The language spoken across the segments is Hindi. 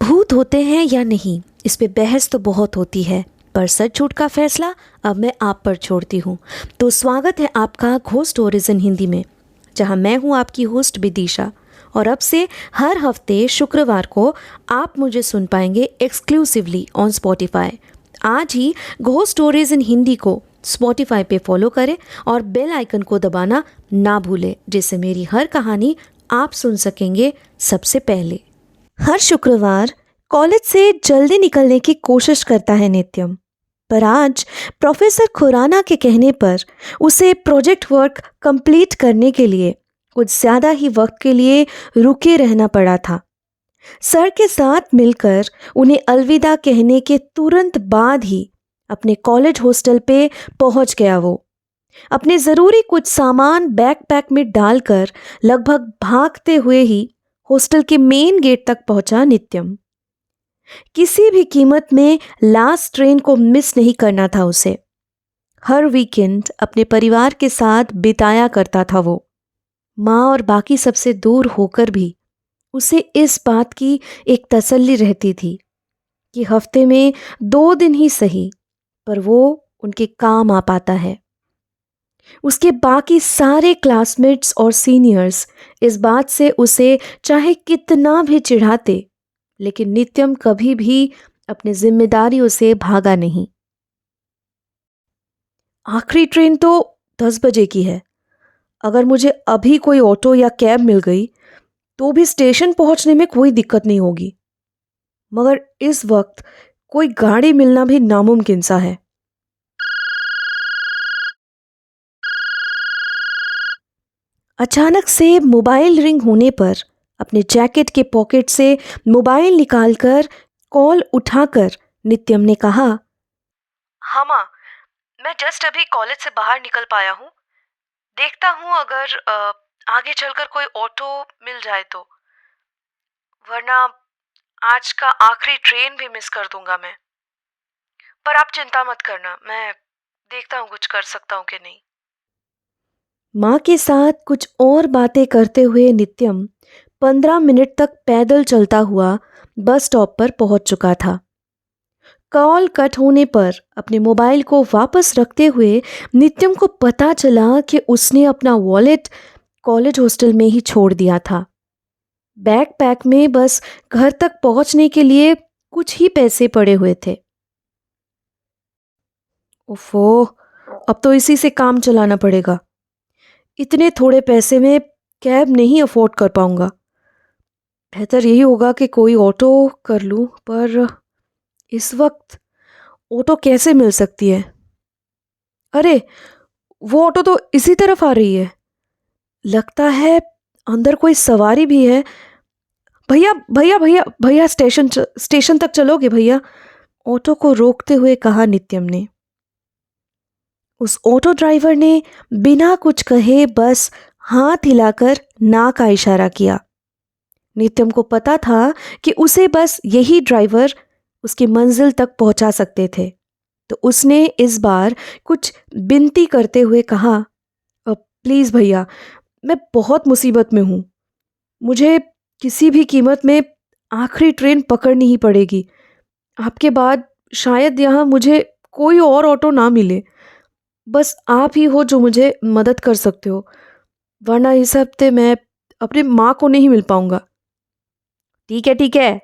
भूत होते हैं या नहीं, इस पे बहस तो बहुत होती है, पर सच झूठ का फैसला अब मैं आप पर छोड़ती हूँ। तो स्वागत है आपका घोस्ट स्टोरीज इन हिंदी में, जहाँ मैं हूँ आपकी होस्ट विदिशा। और अब से हर हफ्ते शुक्रवार को आप मुझे सुन पाएंगे एक्सक्लूसिवली ऑन स्पॉटिफाई। आज ही घोस्ट स्टोरीज इन हिंदी को स्पॉटिफाई पे फॉलो करें और बेल आइकन को दबाना ना भूलें, जिससे मेरी हर कहानी आप सुन सकेंगे सबसे पहले। हर शुक्रवार कॉलेज से जल्दी निकलने की कोशिश करता है नित्यम, पर आज प्रोफेसर खुराना के कहने पर उसे प्रोजेक्ट वर्क कंप्लीट करने के लिए कुछ ज़्यादा ही वक्त के लिए रुके रहना पड़ा था। सर के साथ मिलकर उन्हें अलविदा कहने के तुरंत बाद ही अपने कॉलेज हॉस्टल पे पहुंच गया। वो अपने ज़रूरी कुछ सामान बैकपैक में डालकर लगभग भागते हुए ही हॉस्टल के मेन गेट तक पहुंचा नित्यम। किसी भी कीमत में लास्ट ट्रेन को मिस नहीं करना था उसे। हर वीकेंड अपने परिवार के साथ बिताया करता था वो। माँ और बाकी सबसे दूर होकर भी उसे इस बात की एक तसल्ली रहती थी कि हफ्ते में 2 दिन ही सही, पर वो उनके काम आ पाता है। उसके बाकी सारे क्लासमेट्स और सीनियर्स इस बात से उसे चाहे कितना भी चिढ़ाते, लेकिन नित्यम कभी भी अपनी जिम्मेदारियों से भागा नहीं। आखिरी ट्रेन तो 10 बजे की है। अगर मुझे अभी कोई ऑटो या कैब मिल गई तो भी स्टेशन पहुंचने में कोई दिक्कत नहीं होगी, मगर इस वक्त कोई गाड़ी मिलना भी नामुमकिन सा है। अचानक से मोबाइल रिंग होने पर अपने जैकेट के पॉकेट से मोबाइल निकालकर कॉल उठाकर नित्यम ने कहा, हाँ माँ, मैं जस्ट अभी कॉलेज से बाहर निकल पाया हूँ। देखता हूँ अगर आगे चलकर कोई ऑटो मिल जाए तो, वरना आज का आखिरी ट्रेन भी मिस कर दूंगा मैं। पर आप चिंता मत करना, मैं देखता हूँ कुछ कर सकता हूँ कि नहीं। माँ के साथ कुछ और बातें करते हुए नित्यम 15 मिनट तक पैदल चलता हुआ बस स्टॉप पर पहुंच चुका था। कॉल कट होने पर अपने मोबाइल को वापस रखते हुए नित्यम को पता चला कि उसने अपना वॉलेट कॉलेज हॉस्टल में ही छोड़ दिया था। बैकपैक में बस घर तक पहुंचने के लिए कुछ ही पैसे पड़े हुए थे। ओफो, अब तो इसी से काम चलाना पड़ेगा। इतने थोड़े पैसे में कैब नहीं अफोर्ड कर पाऊंगा। बेहतर यही होगा कि कोई ऑटो कर लूं, पर इस वक्त ऑटो कैसे मिल सकती है? अरे, वो ऑटो तो इसी तरफ आ रही है। लगता है अंदर कोई सवारी भी है। भैया भैया भैया भैया, स्टेशन तक चलोगे भैया? ऑटो को रोकते हुए कहा नित्यम ने। उस ऑटो ड्राइवर ने बिना कुछ कहे बस हाथ हिलाकर ना का इशारा किया। नित्यम को पता था कि उसे बस यही ड्राइवर उसकी मंजिल तक पहुंचा सकते थे, तो उसने इस बार कुछ विनती करते हुए कहा, प्लीज़ भैया, मैं बहुत मुसीबत में हूँ। मुझे किसी भी कीमत में आखिरी ट्रेन पकड़नी ही पड़ेगी। आपके बाद शायद यहाँ मुझे कोई और ऑटो ना मिले। बस आप ही हो जो मुझे मदद कर सकते हो, वरना इस हफ्ते मैं अपनी माँ को नहीं मिल पाऊंगा। ठीक है,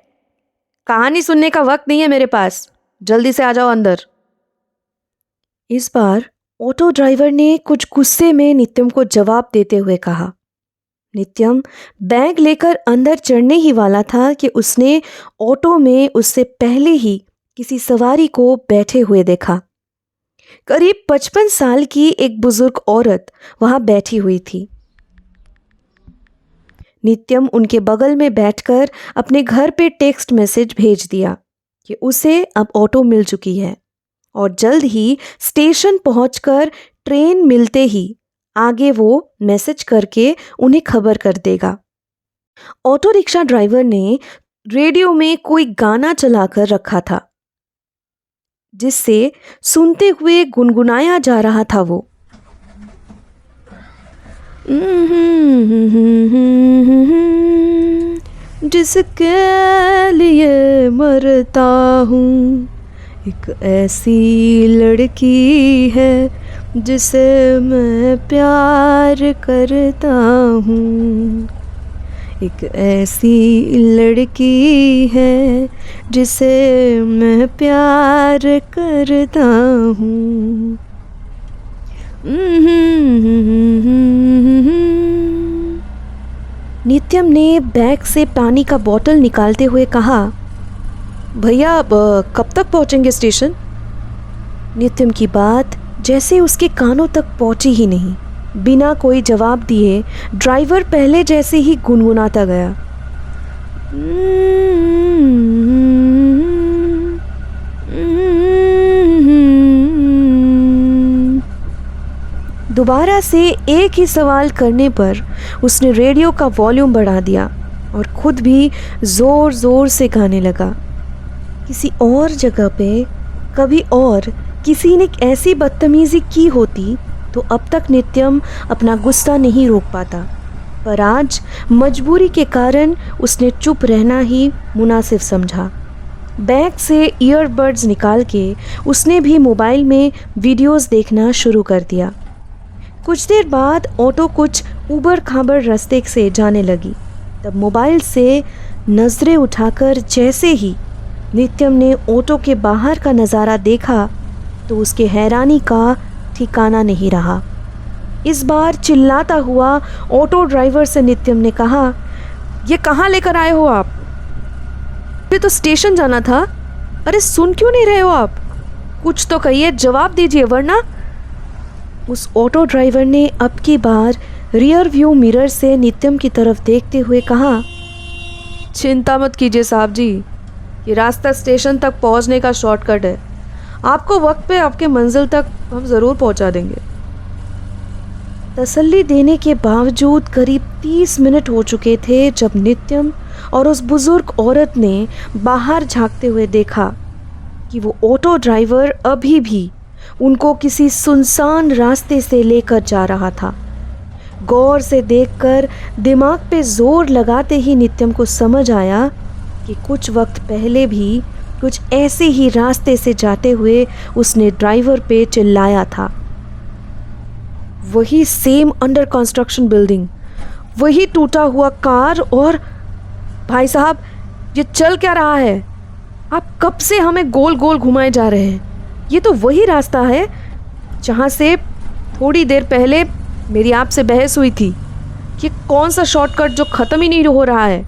कहानी सुनने का वक्त नहीं है मेरे पास, जल्दी से आ जाओ अंदर। इस बार ऑटो ड्राइवर ने कुछ गुस्से में नित्यम को जवाब देते हुए कहा। नित्यम बैग लेकर अंदर चढ़ने ही वाला था कि उसने ऑटो में उससे पहले ही किसी सवारी को बैठे हुए देखा। करीब 55 साल की एक बुजुर्ग औरत वहां बैठी हुई थी। नित्यम उनके बगल में बैठकर अपने घर पे टेक्स्ट मैसेज भेज दिया कि उसे अब ऑटो मिल चुकी है और जल्द ही स्टेशन पहुंचकर ट्रेन मिलते ही आगे वो मैसेज करके उन्हें खबर कर देगा। ऑटो रिक्शा ड्राइवर ने रेडियो में कोई गाना चलाकर रखा था, जिससे सुनते हुए गुनगुनाया जा रहा था वो, जिसके लिए मरता हूँ। एक ऐसी लड़की है जिसे मैं प्यार करता हूँ। एक ऐसी लड़की है जिसे मैं प्यार करता हूँ। नित्यम ने बैग से पानी का बोतल निकालते हुए कहा, भैया अब कब तक पहुंचेंगे स्टेशन? नित्यम की बात जैसे उसके कानों तक पहुंची ही नहीं। बिना कोई जवाब दिए ड्राइवर पहले जैसे ही गुनगुनाता गया। दोबारा से एक ही सवाल करने पर उसने रेडियो का वॉल्यूम बढ़ा दिया और खुद भी ज़ोर ज़ोर से गाने लगा। किसी और जगह पे कभी और किसी ने ऐसी बदतमीज़ी की होती तो अब तक नित्यम अपना गुस्सा नहीं रोक पाता, पर आज मजबूरी के कारण उसने चुप रहना ही मुनासिब समझा। बैग से ईयरबड्स निकाल के उसने भी मोबाइल में वीडियोस देखना शुरू कर दिया। कुछ देर बाद ऑटो कुछ ऊबड़ खाबड़ रास्ते से जाने लगी। तब मोबाइल से नज़रें उठाकर जैसे ही नित्यम ने ऑटो के बाहर का नज़ारा देखा तो उसके हैरानी का ठिकाना नहीं रहा। इस बार चिल्लाता हुआ ऑटो ड्राइवर से नित्यम ने कहा, ये कहाँ लेकर आए हो आप? ये तो स्टेशन जाना था। अरे सुन क्यों नहीं रहे हो आप? कुछ तो कहिए, जवाब दीजिए वरना। उस ऑटो ड्राइवर ने अब की बार रियर व्यू मिरर से नित्यम की तरफ देखते हुए कहा, चिंता मत कीजिए साहब जी, ये रास्ता स्टेशन तक पहुंचने का शॉर्टकट है। आपको वक्त पे आपके मंजिल तक हम ज़रूर पहुंचा देंगे। तसल्ली देने के बावजूद करीब 30 मिनट हो चुके थे जब नित्यम और उस बुजुर्ग औरत ने बाहर झांकते हुए देखा कि वो ऑटो ड्राइवर अभी भी उनको किसी सुनसान रास्ते से लेकर जा रहा था। गौर से देखकर दिमाग पे जोर लगाते ही नित्यम को समझ आया कि कुछ वक्त पहले भी कुछ ऐसे ही रास्ते से जाते हुए उसने ड्राइवर पे चिल्लाया था। वही सेम अंडर कंस्ट्रक्शन बिल्डिंग, वही टूटा हुआ कार और भाई साहब ये चल क्या रहा है? आप कब से हमें गोल गोल घुमाए जा रहे हैं? ये तो वही रास्ता है जहाँ से थोड़ी देर पहले मेरी आपसे बहस हुई थी। ये कौन सा शॉर्टकट जो ख़त्म ही नहीं हो रहा है?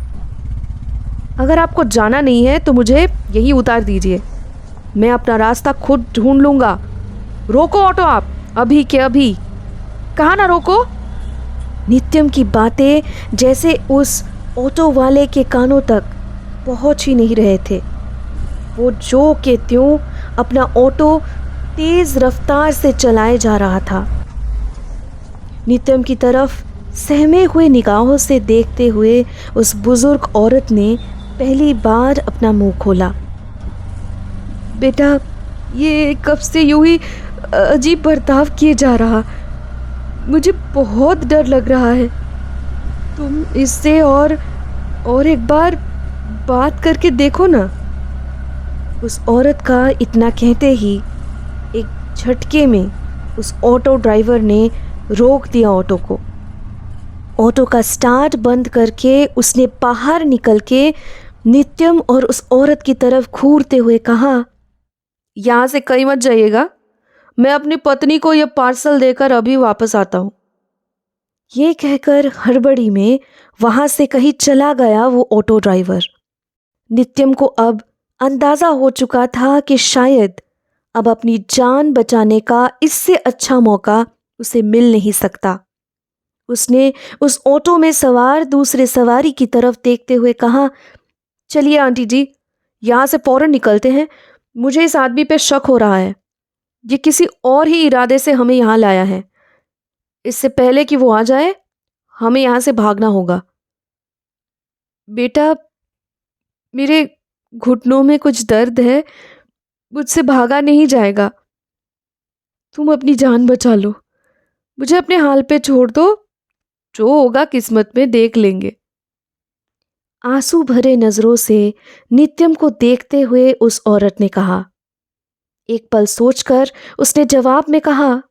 अगर आपको जाना नहीं है तो मुझे यहीं उतार दीजिए, मैं अपना रास्ता खुद ढूंढ लूँगा। रोको ऑटो आप, अभी के अभी। कहाँ ना रोको? नित्यम की बातें जैसे उस ऑटो वाले के कानों तक पहुँच ही नहीं रहे थे। वो जो के त्यों अपना ऑटो तेज़ रफ्तार से चलाए जा रहा था। नित्यम की तरफ सहमे हुए निगाहों से देखते हुए उस बुजुर्ग औरत ने पहली बार अपना मुंह खोला। बेटा, ये कब से यूं ही अजीब बर्ताव किए जा रहा? मुझे बहुत डर लग रहा है। तुम इससे और एक बार बात करके देखो ना। उस औरत का इतना कहते ही एक झटके में उस ऑटो ड्राइवर ने रोक दिया ऑटो को। ऑटो का स्टार्ट बंद करके उसने बाहर निकल के नित्यम और उस औरत की तरफ घूरते हुए कहा, यहाँ से कहीं मत जाइएगा, मैं अपनी पत्नी को यह पार्सल देकर अभी वापस आता हूँ। ये कहकर हड़बड़ी में वहां से कहीं चला गया वो ऑटो ड्राइवर। नित्यम को अब अंदाजा हो चुका था कि शायद अब अपनी जान बचाने का इससे अच्छा मौका उसे मिल नहीं सकता। उसने उस ऑटो में सवार दूसरे सवारी की तरफ देखते हुए कहा, चलिए आंटी जी, यहाँ से फौरन निकलते हैं। मुझे इस आदमी पे शक हो रहा है। ये किसी और ही इरादे से हमें यहाँ लाया है। इससे पहले कि वो आ जाए हमें यहाँ से भागना होगा। बेटा, मेरे घुटनों में कुछ दर्द है, मुझसे भागा नहीं जाएगा। तुम अपनी जान बचा लो, मुझे अपने हाल पे छोड़ दो, जो होगा किस्मत में देख लेंगे। आंसू भरे नजरों से नित्यम को देखते हुए उस औरत ने कहा। एक पल सोचकर उसने जवाब में कहा,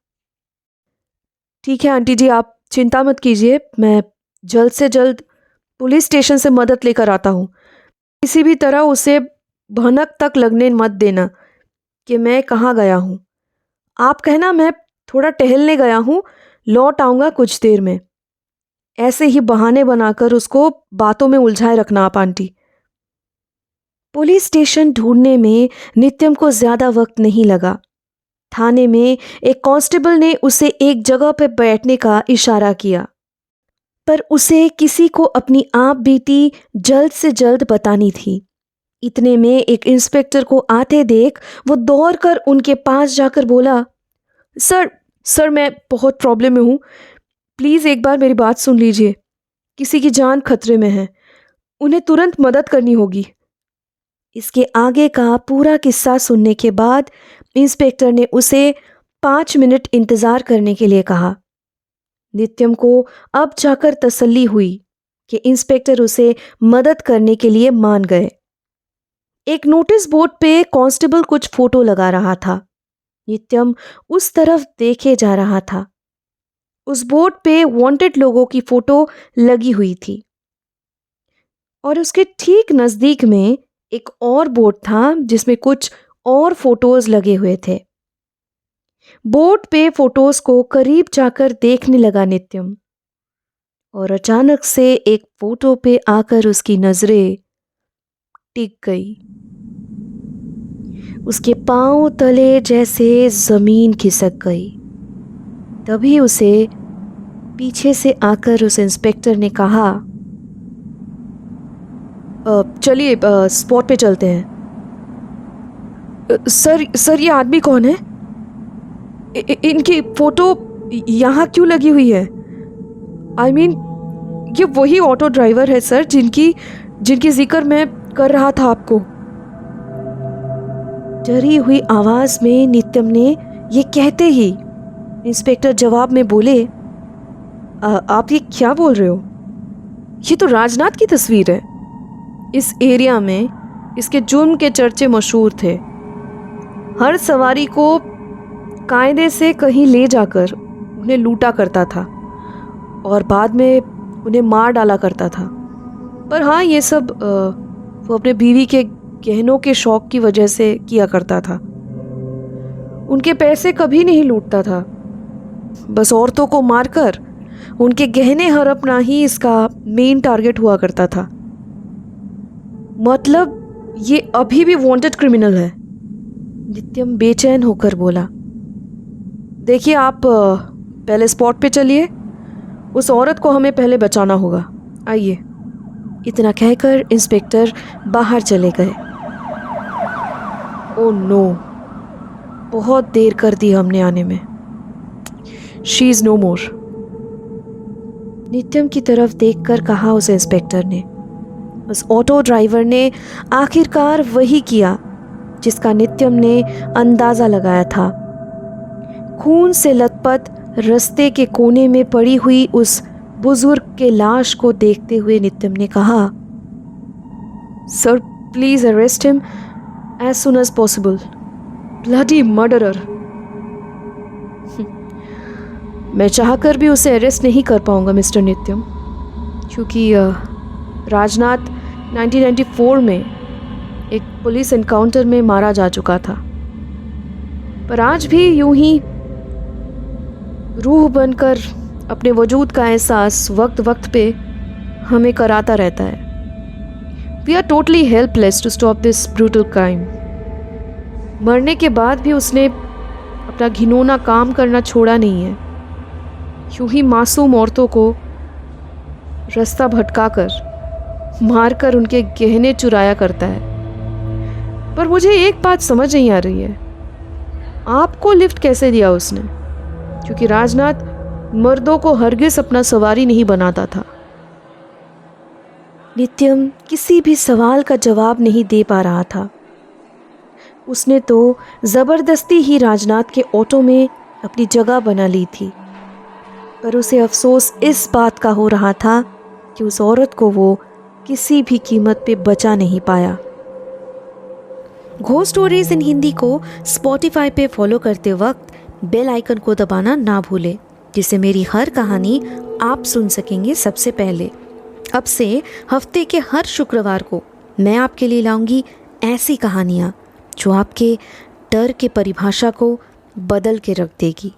ठीक है आंटी जी, आप चिंता मत कीजिए, मैं जल्द से जल्द पुलिस स्टेशन से मदद लेकर आता हूँ। किसी भी तरह उसे भनक तक लगने मत देना कि मैं कहाँ गया हूँ। आप कहना मैं थोड़ा टहलने गया हूँ, लौट आऊँगा कुछ देर में। ऐसे ही बहाने बनाकर उसको बातों में उलझाए रखना आप आंटी। पुलिस स्टेशन ढूंढने में नित्यम को ज्यादा वक्त नहीं लगा। थाने में एक कांस्टेबल ने उसे एक जगह पर बैठने का इशारा किया, पर उसे किसी को अपनी आप बीती जल्द से जल्द बतानी थी। इतने में एक इंस्पेक्टर को आते देख वो दौड़कर उनके पास जाकर बोला, सर सर मैं बहुत प्रॉब्लम में हूँ, प्लीज़ एक बार मेरी बात सुन लीजिए। किसी की जान खतरे में है, उन्हें तुरंत मदद करनी होगी। इसके आगे का पूरा किस्सा सुनने के बाद इंस्पेक्टर ने उसे 5 मिनट इंतज़ार करने के लिए कहा। नित्यम को अब जाकर तसल्ली हुई कि इंस्पेक्टर उसे मदद करने के लिए मान गए। एक नोटिस बोर्ड पे कांस्टेबल कुछ फोटो लगा रहा था। नित्यम उस तरफ देखे जा रहा था। उस बोर्ड पे वांटेड लोगों की फोटो लगी हुई थी और उसके ठीक नजदीक में एक और बोर्ड था जिसमें कुछ और फोटोज लगे हुए थे। बोर्ड पे फोटोज को करीब जाकर देखने लगा नित्यम और अचानक से एक फोटो पे आकर उसकी नजरें टिक गई। उसके पांव तले जैसे जमीन खिसक गई। तभी उसे पीछे से आकर उस इंस्पेक्टर ने कहा, चलिए स्पॉट पे चलते हैं। सर ये आदमी कौन है? इनकी फोटो यहाँ क्यों लगी हुई है? आई मीन ये वही ऑटो ड्राइवर है सर जिनकी जिक्र मैं कर रहा था आपको। डरी हुई आवाज में नित्यम ने ये कहते ही इंस्पेक्टर जवाब में बोले, आप ये क्या बोल रहे हो? ये तो राजनाथ की तस्वीर है। इस एरिया में इसके जुर्म के चर्चे मशहूर थे। हर सवारी को कायदे से कहीं ले जाकर उन्हें लूटा करता था और बाद में उन्हें मार डाला करता था। पर हाँ, ये सब वो अपने बीवी के गहनों के शौक की वजह से किया करता था। उनके पैसे कभी नहीं लूटता था, बस औरतों को मारकर उनके गहने हड़पना ही इसका मेन टारगेट हुआ करता था। मतलब ये अभी भी वांटेड क्रिमिनल है। नित्यम बेचैन होकर बोला। देखिए आप पहले स्पॉट पे चलिए, उस औरत को हमें पहले बचाना होगा, आइए। इतना कहकर इंस्पेक्टर बाहर चले गए। ओह नो, बहुत देर कर दी हमने आने में। शी इज नो मोर। नित्यम की तरफ देखकर कहा उस इंस्पेक्टर ने। उस ऑटो ड्राइवर ने आखिरकार वही किया जिसका नित्यम ने अंदाजा लगाया था। खून से लथपथ रास्ते के कोने में पड़ी हुई उस बुजुर्ग के लाश को देखते हुए नित्यम ने कहा, sir please arrest him as soon as possible, bloody murderer. मैं चाहकर भी उसे अरेस्ट नहीं कर पाऊंगा मिस्टर नित्यम, क्योंकि राजनाथ 1994 में एक पुलिस एनकाउंटर में मारा जा चुका था। पर आज भी यूं ही रूह बनकर अपने वजूद का एहसास वक्त वक्त पे हमें कराता रहता है। We are totally helpless to stop this brutal crime. मरने के बाद भी उसने अपना घिनौना काम करना छोड़ा नहीं है। यूं ही मासूम औरतों को रास्ता भटकाकर मारकर उनके गहने चुराया करता है। पर मुझे एक बात समझ नहीं आ रही है, आपको लिफ्ट कैसे दिया उसने? क्योंकि राजनाथ मर्दों को हरगिज अपना सवारी नहीं बनाता था। नित्यम किसी भी सवाल का जवाब नहीं दे पा रहा था। उसने तो जबरदस्ती ही राजनाथ के ऑटो में अपनी जगह बना ली थी, पर उसे अफसोस इस बात का हो रहा था कि उस औरत को वो किसी भी कीमत पे बचा नहीं पाया। घोस्ट स्टोरीज इन हिंदी को स्पॉटिफाई पे फॉलो करते वक्त बेल आइकन को दबाना ना भूलें, जिससे मेरी हर कहानी आप सुन सकेंगे सबसे पहले। अब से हफ्ते के हर शुक्रवार को मैं आपके लिए लाऊंगी ऐसी कहानियाँ जो आपके डर के परिभाषा को बदल के रख देगी।